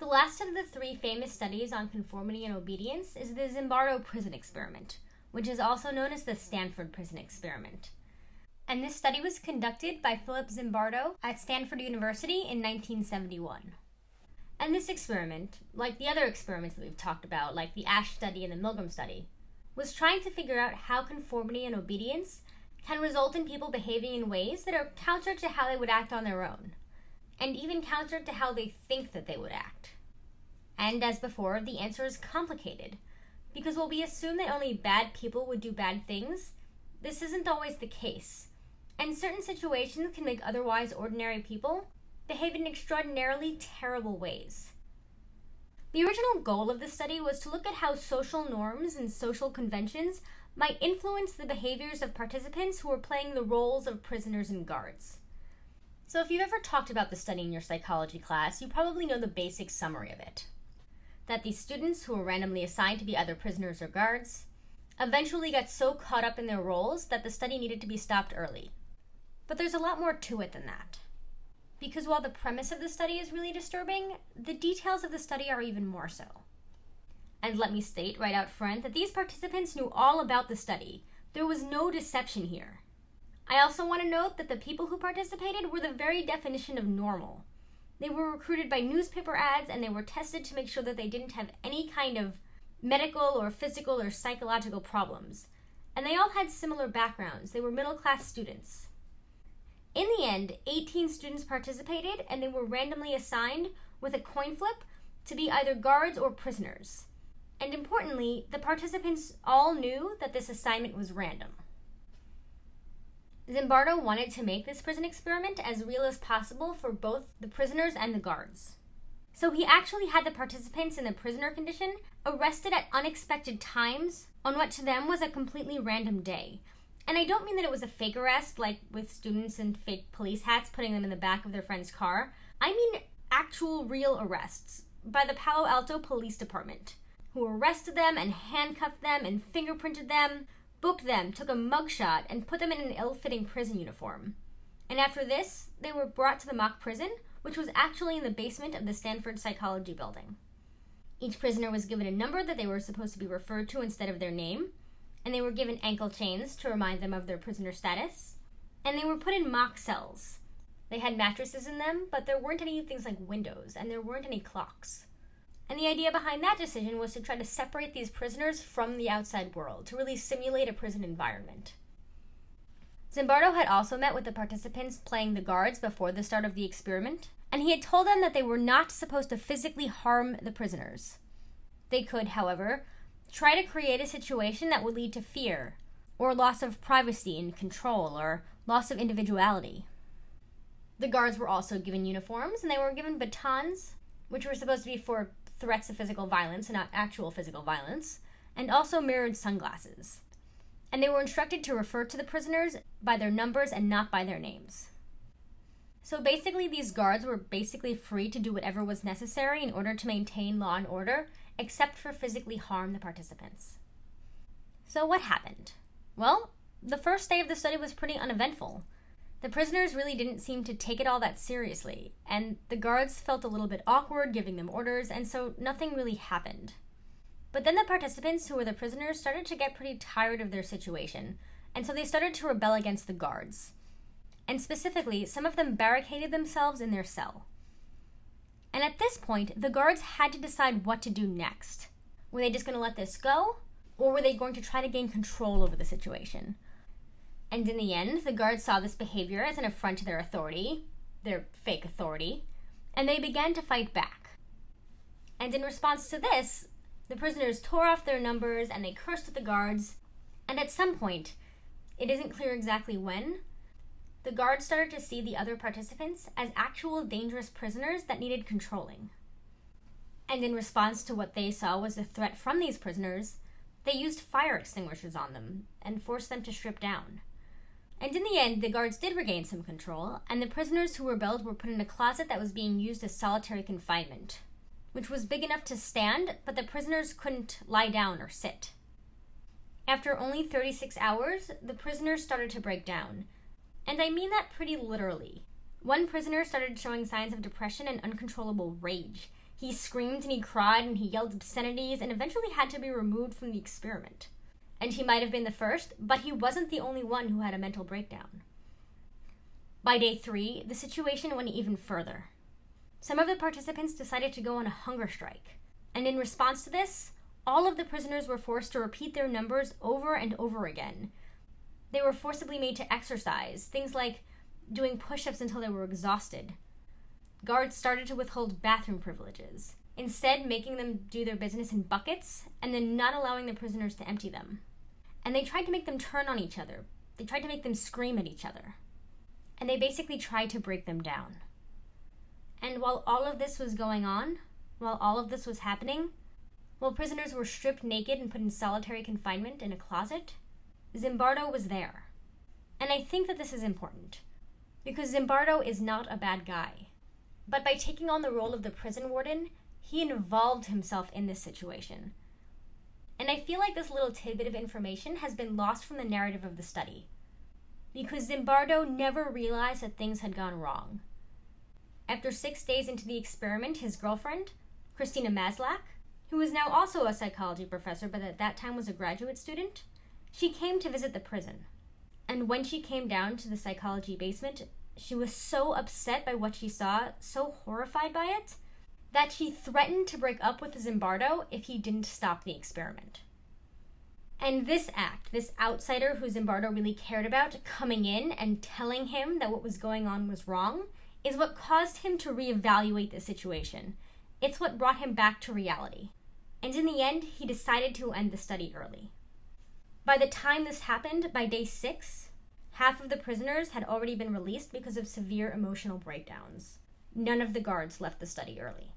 last of the three famous studies on conformity and obedience is the Zimbardo prison experiment, which is also known as the Standford prison experiment. And this study was conducted by Philip Zimbardo at Stanford University in 1971. And this experiment, like the other experiments that we've talked about, like the Ash study and the Milgram study, was trying to figure out how conformity and obedience can result in people behaving in ways that are counter to how they would act on their own, and even counter to how they think that they would act. And as before, the answer is complicated, because while we assume that only bad people would do bad things, this isn't always the case, and certain situations can make otherwise ordinary people behave in extraordinarily terrible ways. The original goal of the study was to look at how social norms and social conventions might influence the behaviors of participants who were playing the roles of prisoners and guards. So if you've ever talked about the study in your psychology class, you probably know the basic summary of it. That these students who were randomly assigned to be either prisoners or guards eventually got so caught up in their roles that the study needed to be stopped early. But there's a lot more to it than that. Because while the premise of the study is really disturbing, the details of the study are even more so. And let me state right out front that these participants knew all about the study. There was no deception here. I also want to note that the people who participated were the very definition of normal. They were recruited by newspaper ads, and they were tested to make sure that they didn't have any kind of medical or physical or psychological problems. And they all had similar backgrounds. They were middle-class students. In the end, 18 students participated, and they were randomly assigned with a coin flip to be either guards or prisoners. And importantly, the participants all knew that this assignment was random. Zimbardo wanted to make this prison experiment as real as possible for both the prisoners and the guards. So he actually had the participants in the prisoner condition arrested at unexpected times on what to them was a completely random day. And I don't mean that it was a fake arrest, like with students in fake police hats putting them in the back of their friend's car. I mean actual real arrests by the Palo Alto Police Department, who arrested them and handcuffed them and fingerprinted them, booked them, took a mugshot, and put them in an ill-fitting prison uniform. And after this, they were brought to the mock prison, which was actually in the basement of the Stanford Psychology building. Each prisoner was given a number that they were supposed to be referred to instead of their name, and they were given ankle chains to remind them of their prisoner status, and they were put in mock cells. They had mattresses in them, but there weren't any things like windows, and there weren't any clocks. And the idea behind that decision was to try to separate these prisoners from the outside world, to really simulate a prison environment. Zimbardo had also met with the participants playing the guards before the start of the experiment, and he had told them that they were not supposed to physically harm the prisoners. They could, however, try to create a situation that would lead to fear, or loss of privacy and control, or loss of individuality. The guards were also given uniforms, and they were given batons, which were supposed to be for threats of physical violence and not actual physical violence, and also mirrored sunglasses. And they were instructed to refer to the prisoners by their numbers and not by their names. So basically, these guards were basically free to do whatever was necessary in order to maintain law and order, except for physically harm the participants. So what happened? Well, the first day of the study was pretty uneventful. The prisoners really didn't seem to take it all that seriously, and the guards felt a little bit awkward giving them orders, and so nothing really happened. But then the participants, who were the prisoners, started to get pretty tired of their situation, and so they started to rebel against the guards. And specifically, some of them barricaded themselves in their cell. And at this point, the guards had to decide what to do next. Were they just going to let this go, or were they going to try to gain control over the situation? And in the end, the guards saw this behavior as an affront to their authority, their fake authority, and they began to fight back. And in response to this, the prisoners tore off their numbers and they cursed at the guards, and at some point, it isn't clear exactly when, the guards started to see the other participants as actual dangerous prisoners that needed controlling. And in response to what they saw was a threat from these prisoners, they used fire extinguishers on them and forced them to strip down. And in the end, the guards did regain some control, and the prisoners who rebelled were put in a closet that was being used as solitary confinement, which was big enough to stand, but the prisoners couldn't lie down or sit. After only 36 hours, the prisoners started to break down, and I mean that pretty literally. One prisoner started showing signs of depression and uncontrollable rage. He screamed and he cried and he yelled obscenities and eventually had to be removed from the experiment. And he might have been the first, but he wasn't the only one who had a mental breakdown. By day 3, the situation went even further. Some of the participants decided to go on a hunger strike, and in response to this, all of the prisoners were forced to repeat their numbers over and over again. They were forcibly made to exercise, things like doing push-ups until they were exhausted. Guards started to withhold bathroom privileges, instead making them do their business in buckets and then not allowing the prisoners to empty them. And they tried to make them turn on each other. They tried to make them scream at each other. And they basically tried to break them down. And while all of this was going on, while all of this was happening, while prisoners were stripped naked and put in solitary confinement in a closet, Zimbardo was there. And I think that this is important, because Zimbardo is not a bad guy. But by taking on the role of the prison warden, he involved himself in this situation. And I feel like this little tidbit of information has been lost from the narrative of the study, because Zimbardo never realized that things had gone wrong. After 6 days into the experiment, his girlfriend, Christina Maslach, who is now also a psychology professor but at that time was a graduate student, she came to visit the prison. And when she came down to the psychology basement, she was so upset by what she saw, so horrified by it, that she threatened to break up with Zimbardo if he didn't stop the experiment. And this act, this outsider who Zimbardo really cared about, coming in and telling him that what was going on was wrong, is what caused him to reevaluate the situation. It's what brought him back to reality. And in the end, he decided to end the study early. By the time this happened, by day 6, half of the prisoners had already been released because of severe emotional breakdowns. None of the guards left the study early.